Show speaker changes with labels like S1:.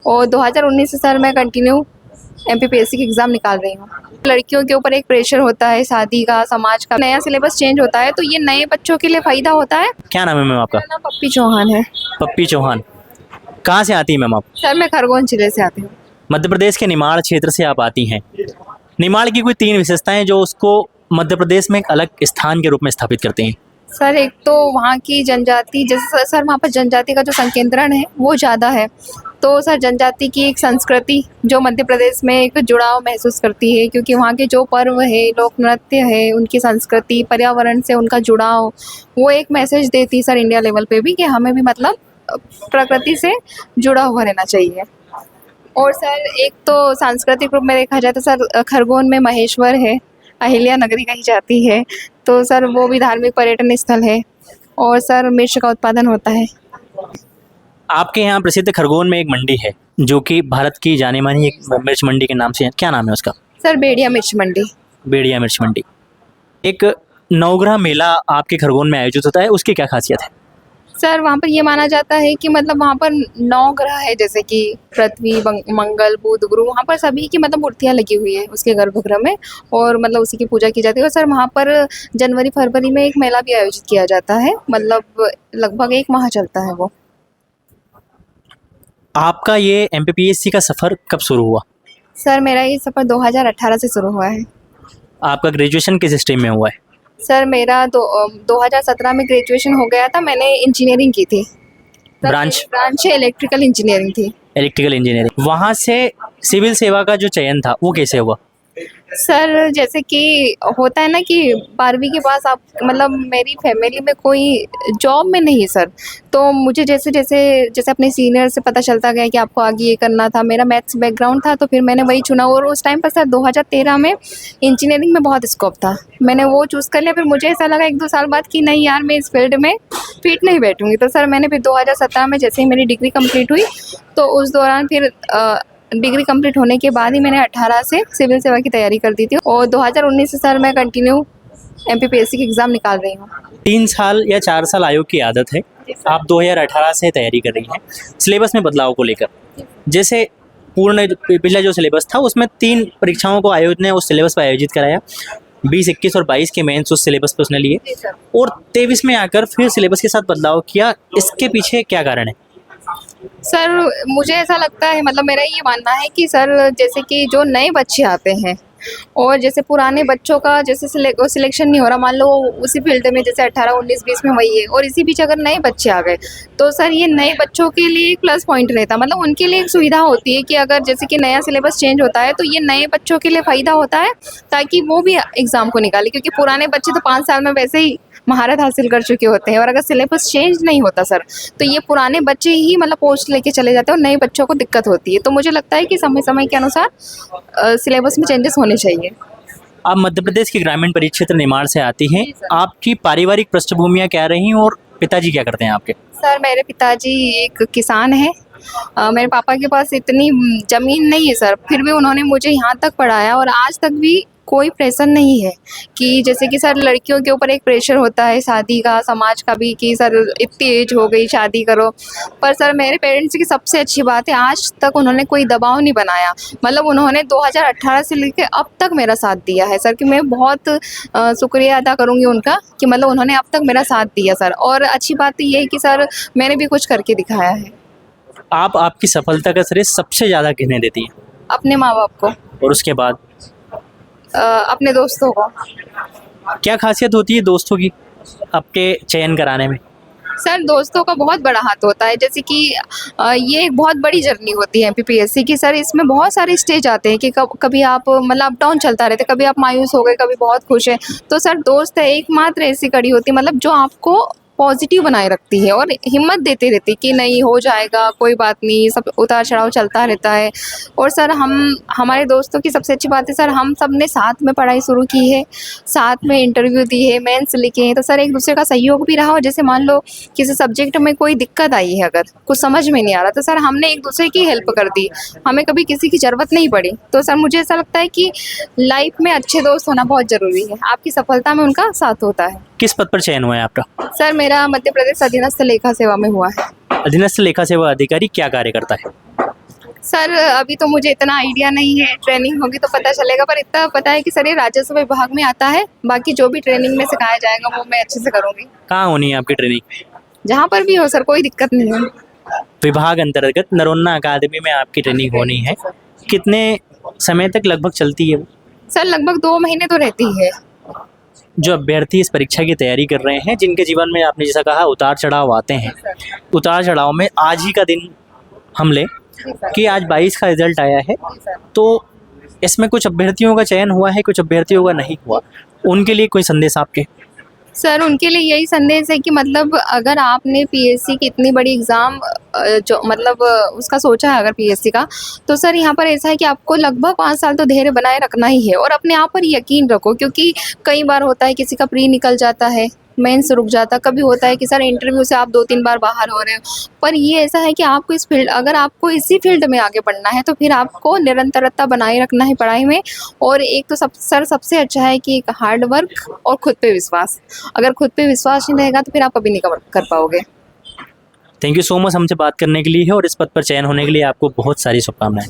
S1: और 2019 से सर मैं कंटिन्यू एमपीपीएससी की एग्ज़ाम निकाल रही हूँ। लड़कियों के ऊपर एक प्रेशर होता है शादी का, समाज का, नया सिलेबस चेंज होता है, तो ये नए बच्चों के लिए फ़ायदा होता है।
S2: क्या नाम है मैम आपका?
S1: मेरा नाम पप्पी चौहान है।
S2: पप्पी चौहान। कहाँ से आती हैं मैम आप?
S1: सर मैं खरगोन जिले से आती हूँ।
S2: मध्य प्रदेश के निमाड़ क्षेत्र से आप आती हैं। निमाड़ की कोई 3 विशेषताएं जो उसको मध्य प्रदेश में एक अलग स्थान के रूप में स्थापित करती हैं।
S1: सर एक तो वहाँ की जनजाति, जैसे सर वहाँ पर जनजाति का जो संकेंद्रण है वो ज़्यादा है, तो सर जनजाति की एक संस्कृति जो मध्य प्रदेश में एक जुड़ाव महसूस करती है, क्योंकि वहाँ के जो पर्व है, लोक नृत्य है, उनकी संस्कृति, पर्यावरण से उनका जुड़ाव, वो एक मैसेज देती है सर इंडिया लेवल पे भी कि हमें भी मतलब प्रकृति से जुड़ा हुआ रहना चाहिए। और सर एक तो सांस्कृतिक रूप में देखा जाए तो सर खरगोन में महेश्वर है, अहिल्या नगरी कही जाती है, तो सर वो भी धार्मिक पर्यटन स्थल है। और सर मिर्च का उत्पादन होता है।
S2: आपके यहाँ प्रसिद्ध खरगोन में एक मंडी है जो कि भारत की जानी मानी एक मिर्च मंडी के नाम से है। क्या नाम है उसका?
S1: सर बेड़िया मिर्च मंडी।
S2: बेड़िया मिर्च मंडी। एक नवग्रह मेला आपके खरगोन में आयोजित होता है, उसकी क्या खासियत है?
S1: सर वहाँ पर ये माना जाता है कि मतलब वहाँ पर 9 ग्रह है, जैसे कि पृथ्वी, मंगल, बुध, गुरु, वहाँ पर सभी की मतलब मूर्तियाँ लगी हुई है उसके गर्भगृह में, और मतलब उसी की पूजा की जाती है। और सर वहाँ पर जनवरी फरवरी में एक मेला भी आयोजित किया जाता है, मतलब लगभग 1 माह चलता है वो।
S2: आपका ये एमपीपीएससी का सफ़र कब शुरू हुआ?
S1: सर मेरा ये सफ़र 2018 से शुरू हुआ है।
S2: आपका ग्रेजुएशन किस स्ट्रीम में हुआ है?
S1: सर मेरा 2017 में ग्रेजुएशन हो गया था, मैंने इंजीनियरिंग की थी। ब्रांच इलेक्ट्रिकल इंजीनियरिंग थी।
S2: Electrical engineering. वहाँ से सिविल सेवा का जो चयन था वो कैसे हुआ?
S1: सर जैसे कि होता है ना कि 12वीं के पास आप मतलब मेरी फैमिली में कोई जॉब में नहीं है सर, तो मुझे जैसे जैसे जैसे अपने सीनियर से पता चलता गया कि आपको आगे ये करना था, मेरा मैथ्स बैकग्राउंड था, तो फिर मैंने वही चुना। और उस टाइम पर सर 2013 में इंजीनियरिंग में बहुत स्कोप था, मैंने वो चूज़ कर लिया। फिर मुझे ऐसा लगा 1-2 साल बाद कि नहीं यार मैं इस फील्ड में फिट नहीं बैठूँगी, तो सर मैंने फिर 2017 में जैसे ही मेरी डिग्री कंप्लीट हुई, तो उस दौरान फिर डिग्री कंप्लीट होने के बाद ही मैंने 18 से सिविल सेवा की तैयारी कर दी थी। और 2019 से सर मैं कंटिन्यू एमपीपीएससी की एग्ज़ाम निकाल रही हूँ।
S2: 3 साल या 4 साल आयोग की आदत है। आप 2018 से तैयारी कर रही हैं सिलेबस में बदलाव को लेकर। जैसे पिछला जो सिलेबस था उसमें 3 परीक्षाओं को आयोग ने उस सिलेबस पर आयोजित कराया। 20, 21 और 22 के मेंस उस सिलेबस पर उसने लिए, और 23 में आकर फिर सिलेबस के साथ बदलाव किया। इसके पीछे क्या कारण है?
S1: सर मुझे ऐसा लगता है, मतलब मेरा ये मानना है कि सर जैसे कि जो नए बच्चे आते हैं और जैसे पुराने बच्चों का जैसे सिलेक्शन नहीं हो रहा, मान लो उसी फील्ड में जैसे 18, 19, 20 में वही है, और इसी बीच अगर नए बच्चे आ गए तो सर ये नए बच्चों के लिए एक प्लस पॉइंट रहता, मतलब उनके लिए एक सुविधा होती है कि अगर जैसे कि नया सिलेबस चेंज होता है तो ये नए बच्चों के लिए फ़ायदा होता है, ताकि वो भी एग्ज़ाम को निकाले, क्योंकि पुराने बच्चे तो 5 साल में वैसे ही महारत हासिल कर चुके होते हैं। और अगर सिलेबस चेंज नहीं होता सर, तो ये पुराने बच्चे ही मतलब पोस्ट लेके चले जाते हैं और नए बच्चों को दिक्कत होती है। तो मुझे लगता है कि समय समय के अनुसार सिलेबस में चेंजेस होने चाहिए।
S2: आप मध्य प्रदेश के ग्रामीण परिक्षेत्र निमाड़ से आती हैं। आपकी पारिवारिक पृष्ठभूमियाँ क्या रही और पिताजी क्या करते हैं आपके?
S1: सर मेरे पिताजी एक किसान हैं। मेरे पापा के पास इतनी ज़मीन नहीं है सर, फिर भी उन्होंने मुझे यहाँ तक पढ़ाया, और आज तक भी कोई प्रेशर नहीं है कि जैसे कि सर लड़कियों के ऊपर एक प्रेशर होता है शादी का, समाज का भी, कि सर इतनी एज हो गई शादी करो। पर सर मेरे पेरेंट्स की सबसे अच्छी बात है, आज तक उन्होंने कोई दबाव नहीं बनाया, मतलब उन्होंने 2018 से लेकर अब तक मेरा साथ दिया है सर, कि मैं बहुत शुक्रिया अदा करूँगी उनका कि मतलब उन्होंने अब तक मेरा साथ दिया सर। और अच्छी बात तो ये है कि सर मैंने भी कुछ करके दिखाया है।
S2: आप आपकी सफलता का श्रेय सबसे ज़्यादा किन्हें देती हैं?
S1: अपने माँ बाप को,
S2: और उसके बाद
S1: अपने दोस्तों को।
S2: क्या खासियत होती है दोस्तों की आपके चयन कराने में?
S1: सर दोस्तों का बहुत बड़ा हाथ होता है, जैसे कि ये एक बहुत बड़ी जर्नी होती है एमपीपीएससी की सर। इसमें बहुत सारे स्टेज आते हैं कि कभी आप मतलब अप डाउन चलता रहता है, कभी आप मायूस हो गए, कभी बहुत खुश है, तो सर दोस्त है एकमात्र ऐसी कड़ी होती है मतलब जो आपको पॉजिटिव बनाए रखती है और हिम्मत देते रहती है कि नहीं हो जाएगा, कोई बात नहीं, सब उतार चढ़ाव चलता रहता है। और सर हमारे दोस्तों की सबसे अच्छी बात है सर, हम सब ने साथ में पढ़ाई शुरू की है, साथ में इंटरव्यू दी है, मेंस लिखे हैं, तो सर एक दूसरे का सहयोग भी रहा। और जैसे मान लो किसी सब्जेक्ट में कोई दिक्कत आई है, अगर कुछ समझ में नहीं आ रहा, तो सर हमने एक दूसरे की हेल्प कर दी, हमें कभी किसी की ज़रूरत नहीं पड़ी। तो सर मुझे ऐसा लगता है कि लाइफ में अच्छे दोस्त होना बहुत ज़रूरी है, आपकी सफलता में उनका साथ होता है।
S2: किस पद पर चयन हुआ है आपका?
S1: सर मेरा मध्य प्रदेश अधीनस्थ लेखा सेवा में हुआ है।
S2: अधीनस्थ लेखा सेवा अधिकारी क्या कार्य करता है?
S1: सर अभी तो मुझे इतना आइडिया नहीं है, ट्रेनिंग होगी तो पता चलेगा, पर इतना पता है कि सर ये राजस्व विभाग में आता है। बाकी जो भी ट्रेनिंग में सिखाया जाएगा वो मैं अच्छे से करूँगी।
S2: कहाँ होनी है आपकी ट्रेनिंग?
S1: जहाँ पर भी हो सर, कोई दिक्कत नहीं है।
S2: विभाग अंतर्गत नरोन्ना अकादमी में आपकी ट्रेनिंग होनी है। कितने समय तक लगभग चलती है वो?
S1: सर लगभग 2 महीने तो रहती है।
S2: जो अभ्यर्थी इस परीक्षा की तैयारी कर रहे हैं, जिनके जीवन में आपने जैसा कहा उतार चढ़ाव आते हैं, उतार चढ़ाव में आज ही का दिन हम ले कि आज 22 का रिजल्ट आया है, तो इसमें कुछ अभ्यर्थियों का चयन हुआ है, कुछ अभ्यर्थियों का नहीं हुआ, उनके लिए कोई संदेश आपके?
S1: सर उनके लिए यही संदेश है कि मतलब अगर आपने पीएससी की इतनी बड़ी एग्ज़ाम जो मतलब उसका सोचा है अगर पीएससी का, तो सर यहाँ पर ऐसा है कि आपको लगभग 5 साल तो धैर्य बनाए रखना ही है और अपने आप पर यकीन रखो, क्योंकि कई बार होता है किसी का प्री निकल जाता है, मेंस रुक जाता, कभी होता है कि सर इंटरव्यू से आप 2-3 बार बाहर हो रहे हो। पर ये ऐसा है कि आपको इस फील्ड, अगर आपको इसी फील्ड में आगे बढ़ना है तो फिर आपको निरंतरता बनाए रखना है पढ़ाई में। और एक तो सबसे अच्छा है कि एक हार्ड वर्क और खुद पे विश्वास। अगर खुद पे विश्वास नहीं रहेगा तो फिर आप कभी नहीं कर पाओगे।
S2: थैंक यू सो मच हमसे बात करने के लिए और इस पद पर चयन होने के लिए आपको बहुत सारी शुभकामनाएं।